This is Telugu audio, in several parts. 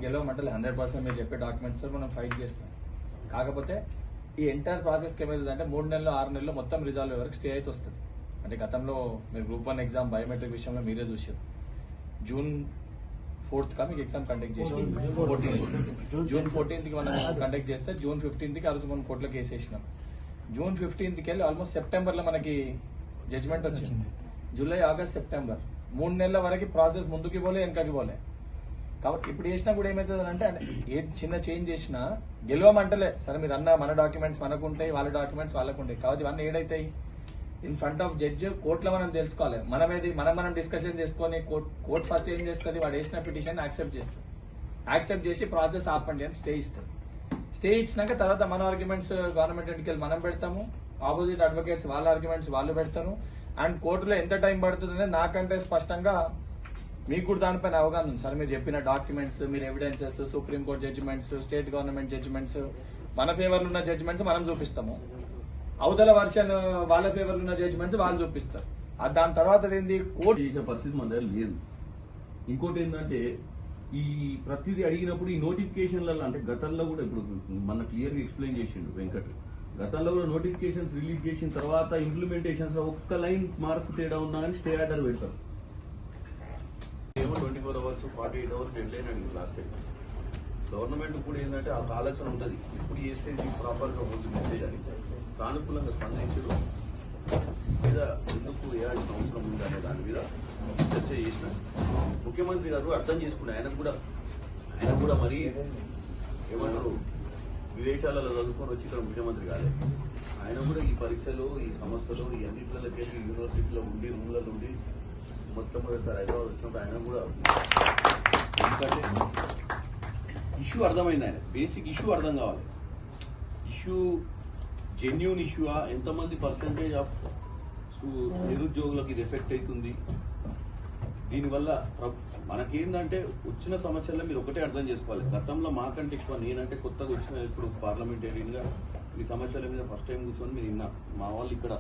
గెలవమంటే 100% మీరు చెప్పే డాక్యుమెంట్స్ మనం ఫైట్ చేస్తాం. కాకపోతే ఈ ఎంటైర్ ప్రాసెస్కి ఏమవుతుంది అంటే 3 నెలలు 6 నెలలు మొత్తం రిజాల్వ్ వరకు స్టే అయితే వస్తుంది. అంటే గతంలో మీరు గ్రూప్ 1 ఎగ్జామ్ బయోమెట్రిక్ విషయంలో మీరే చూసారు. June 4th మీకు ఎగ్జామ్ కండక్ట్ చేసి June 14th మనం కండక్ట్ చేస్తే June 15th ఆ రోజు మనం కోర్టులో కేసు వేసినాం. June 15th వెళ్ళి ఆల్మోస్ట్ సెప్టెంబర్లో మనకి జడ్జ్మెంట్ వచ్చింది. జూలై, ఆగస్ట్, సెప్టెంబర్ 3 నెలల వరకు ప్రాసెస్ ముందుకి పోలే వెనకకి పోలే. కాబట్టి ఇప్పుడు చేసినా కూడా ఏమవుతుంది అంటే ఏ చిన్న చేంజ్ చేసినా గెలవమంటలే. సరే మీరు అన్న మన డాక్యుమెంట్స్ మనకుంటాయి, వాళ్ళ డాక్యుమెంట్స్ వాళ్ళకుంటాయి. కాబట్టి ఇవన్నీ ఏడైతాయి ఇన్ ఫ్రంట్ ఆఫ్ జడ్జ్ కోర్టులో మనం తెలుసుకోవాలి. మనం డిస్కషన్ చేసుకొని కోర్టు ఫస్ట్ ఏం చేస్తుంది, వాడు వేసిన పిటిషన్ యాక్సెప్ట్ చేస్తుంది. యాక్సెప్ట్ చేసి ప్రాసెస్ ఆపండి అని స్టే ఇస్తుంది. స్టే ఇచ్చినాక తర్వాత మన ఆర్గ్యుమెంట్స్ గవర్నమెంట్ ఎన్నికలు మనం పెడతాము, ఆపోజిట్ అడ్వకేట్స్ వాళ్ళ ఆర్గ్యుమెంట్స్ వాళ్ళు పెడతారు. అండ్ కోర్టులో ఎంత టైం పడుతుంది అనేది నాకంటే స్పష్టంగా మీకు కూడా దానిపైన అవగాహన ఉంది. సార్ మీరు చెప్పిన డాక్యుమెంట్స్, మీరు evidences, supreme court judgements, state government judgements, మన ఫేవర్లో ఉన్న జడ్జిమెంట్స్ మనం చూపిస్తాము. అవతల వర్షన్ వాళ్ళ ఫేవర్లో ఉన్న జడ్జిమెంట్స్ వాళ్ళు చూపిస్తారు. దాని తర్వాత ఏంది కోర్టు చేసే పరిస్థితి మన దగ్గర లేదు. ఇంకోటి ఏంటంటే ఈ ప్రతిదీ అడిగినప్పుడు ఈ నోటిఫికేషన్లలో అంటే గతంలో కూడా ఇప్పుడు మన క్లియర్గా ఎక్స్ప్లెయిన్ చేసిండు వెంకట్. గతంలో కూడా నోటిఫికేషన్స్ రిలీజ్ చేసిన తర్వాత ఇంప్లిమెంటేషన్స్ ఒక్క లైన్ మార్క్ తేడా ఉన్నా కానీ స్టే ఆర్డర్ పెడతారు. ఏమో 24 hours 48 hours డెడ్ లైన్ అడిగింది లాస్ట్ టైం. గవర్నమెంట్ కూడా ఏంటంటే ఆ ఆలోచన ఉంటుంది, ఇప్పుడు చేస్తే ప్రాపర్గా ఉంటుంది మెసేజ్ అని సానుకూలంగా స్పందించడు మీద ఎందుకు వేయాల్సిన అవసరం ఉంది అనే దాని మీద చర్చ చేసిన ముఖ్యమంత్రి గారు అర్థం చేసుకున్నారు. ఆయన కూడా మరి ఏమంటారు విదేశాలలో చదువుకొని వచ్చి ఇక్కడ ముఖ్యమంత్రి కాలేదు. ఆయన కూడా ఈ పరీక్షలు, ఈ సమస్యలు, ఈ అన్నింటిలోకి వెళ్ళి యూనివర్సిటీలో ఉండి రూమ్లలో ఉండి మొట్టమొదటిసారి హైదరాబాద్ వచ్చినప్పుడు ఆయన కూడా ఎందుకంటే ఇష్యూ అర్థమైంది. ఆయన బేసిక్ ఇష్యూ అర్థం కావాలి. ఇష్యూ జెన్యూన్ ఇష్యూవా, ఎంతమంది పర్సంటేజ్ ఆఫ్ నిరుద్యోగులకు ఇది ఎఫెక్ట్ అవుతుంది, దీనివల్ల మనకేందంటే వచ్చిన సమస్యల్లో మీరు ఒకటే అర్థం చేసుకోవాలి. గతంలో మాకంటే ఎక్కువ నేనంటే కొత్తగా వచ్చిన ఇప్పుడు పార్లమెంటేరియన్గా ఈ సమస్యల మీద ఫస్ట్ టైం కూర్చొని మీరు విన్నా. మా వాళ్ళు ఇక్కడ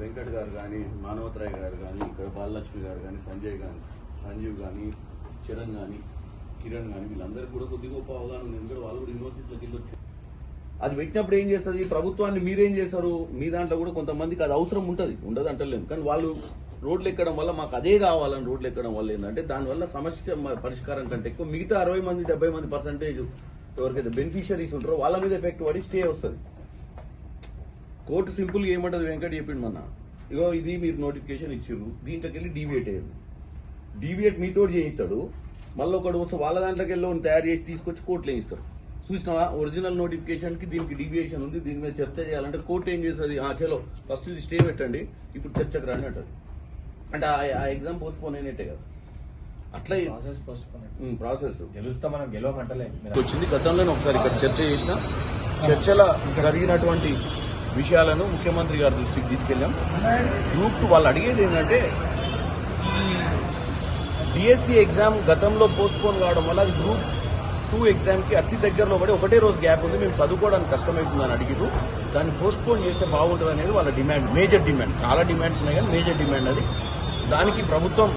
వెంకట్ గారు కానీ, మానవతరాయ్ గారు కానీ, ఇక్కడ బాలలక్ష్మి గారు కానీ, సంజీవ్ కానీ, చరణ్ కానీ, కిరణ్ కానీ వీళ్ళందరికీ కూడా కొద్దిగా గొప్ప అవగాహన ఉంది. ఎందుకంటే వాళ్ళు కూడా యూనివర్సిటీలోకి వెళ్ళి వచ్చారు. అది పెట్టినప్పుడు ఏం చేస్తుంది ప్రభుత్వాన్ని, మీరేం చేస్తారు, మీ దాంట్లో కూడా కొంతమందికి అది అవసరం ఉంటుంది, ఉండదు అంటలేము. కానీ వాళ్ళు రోడ్లు ఎక్కడం వల్ల మాకు అదే కావాలని రోడ్లు ఎక్కడం వల్ల ఏంటంటే దానివల్ల సమస్య పరిష్కారం కంటే ఎక్కువ మిగతా 60 మంది 70 మంది పర్సెంటేజ్ ఎవరికైతే బెనిఫిషియరీస్ ఉంటారో వాళ్ళ మీద ఎఫెక్ట్ పడి స్టే వస్తుంది. కోర్టు సింపుల్ గా ఏమంటది, వెంకట చెప్పిండు మొన్న, ఇగో ఇది మీరు నోటిఫికేషన్ ఇచ్చారు, దీంట్లోకి వెళ్ళి డీవియేట్ అయ్యారు, డీవియేట్ మీతో చేయిస్తాడు, మళ్ళీ ఒకటి వస్తే వాళ్ళ దాంట్లోకి వెళ్ళి తయారు చేసి తీసుకొచ్చి కోర్టులో ఇస్తారు. చూసినావా ఒరిజినల్ నోటిఫికేషన్ కి దీనికి డీవియేషన్ ఉంది, దీని మీద చర్చ చేయాలంటే కోర్టు ఏం చేస్తుంది, చలో ఫస్ట్ ఇది స్టే పెట్టండి ఇప్పుడు చర్చకు రండి అంటారు. అంటే ఆ ఎగ్జామ్ పోస్ట్ పోన్ అయినట్టే కదా. అట్లా ప్రాసెస్ గెలుస్తా మనం గెలవమంటలే వచ్చింది. గతంలోనే ఒకసారి ఇక్కడ చర్చ చేసిన చర్చలో జరిగినటువంటి విషయాలను ముఖ్యమంత్రి గారి దృష్టికి తీసుకెళ్లాం. గ్రూప్ 2 వాళ్ళు అడిగేది ఏంటంటే ఈ డిఎస్సి ఎగ్జామ్ గతంలో పోస్ట్ పోన్ కావడం వల్ల అది గ్రూప్ 2 ఎగ్జామ్ కి అతి దగ్గరలో పడి ఒకటే రోజు గ్యాప్ ఉంది, మేము చదువుకోవడానికి కష్టమవుతుందని అడిగిరు. దాన్ని పోస్ట్ పోన్ చేస్తే బాగుంటుంది అనేది వాళ్ళ డిమాండ్, మేజర్ డిమాండ్. చాలా డిమాండ్స్ ఉన్నాయి కానీ మేజర్ డిమాండ్ అది. దానికి ప్రభుత్వం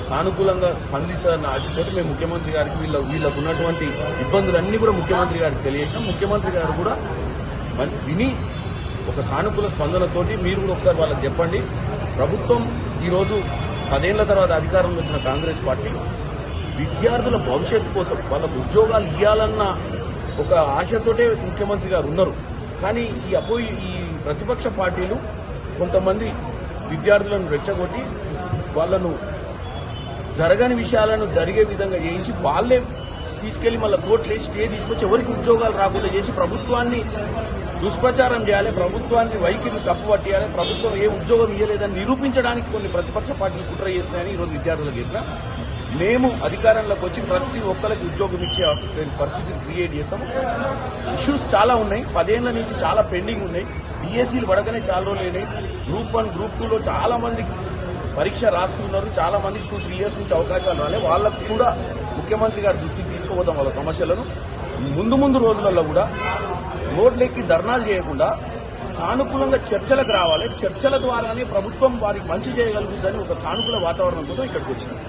సానుకూలంగా స్పందిస్తుందన్న ఆశతో మేము ముఖ్యమంత్రి గారికి వీళ్ళకు ఉన్నటువంటి ఇబ్బందులన్నీ కూడా ముఖ్యమంత్రి గారికి తెలియజేసినాం. ముఖ్యమంత్రి గారు కూడా విని ఒక సానుకూల స్పందనతోటి మీరు కూడా ఒకసారి వాళ్ళకి చెప్పండి. ప్రభుత్వం ఈరోజు 10 ఏళ్ల తర్వాత అధికారంలో వచ్చిన కాంగ్రెస్ పార్టీ విద్యార్థుల భవిష్యత్తు కోసం వాళ్ళకు ఉద్యోగాలు ఇవ్వాలన్న ఒక ఆశతోటే ముఖ్యమంత్రి గారు ఉన్నారు. కానీ ఈ ప్రతిపక్ష పార్టీలు కొంతమంది విద్యార్థులను రెచ్చగొట్టి వాళ్ళను జరగని విషయాలను జరిగే విధంగా చేయించి వాళ్ళే తీసుకెళ్లి మళ్ళీ కోర్టులో స్టే తీసుకొచ్చి ఎవరికి ఉద్యోగాలు రాకుండా చేసి ప్రభుత్వాన్ని దుష్ప్రచారం చేయాలి, ప్రభుత్వాన్ని వైఖరిని తప్పుపట్టేయాలి, ప్రభుత్వం ఏ ఉద్యోగం ఇవ్వలేదని నిరూపించడానికి కొన్ని ప్రతిపక్ష పార్టీలు కుట్ర చేస్తున్నాయని ఈరోజు విద్యార్థులకు చెప్పిన మేము అధికారంలోకి వచ్చి ప్రతి ఒక్కరికి ఉద్యోగం ఇచ్చే పరిస్థితిని క్రియేట్ చేస్తాము. ఇష్యూస్ చాలా ఉన్నాయి, 10 ఏళ్ల నుంచి చాలా పెండింగ్ ఉన్నాయి. డిఎస్సీలు పడకనే చాలా రోజులు అయినాయి. గ్రూప్ 1 గ్రూప్ 2లో చాలా మంది పరీక్ష రాస్తున్నారు, చాలా మందికి 2-3 years నుంచి అవకాశాలు రాలే. వాళ్ళకు కూడా ముఖ్యమంత్రి గారి దృష్టికి తీసుకుపోతాం వాళ్ళ సమస్యలను. ముందు రోజులలో కూడా రోడ్లెక్కి ధర్నాలు చేయకుండా సానుకూలంగా చర్చలకు రావాలి. చర్చల ద్వారానే ప్రభుత్వం వారికి మంచి చేయగలుగుతుందని ఒక సానుకూల వాతావరణం కోసం ఇక్కడికి వచ్చింది.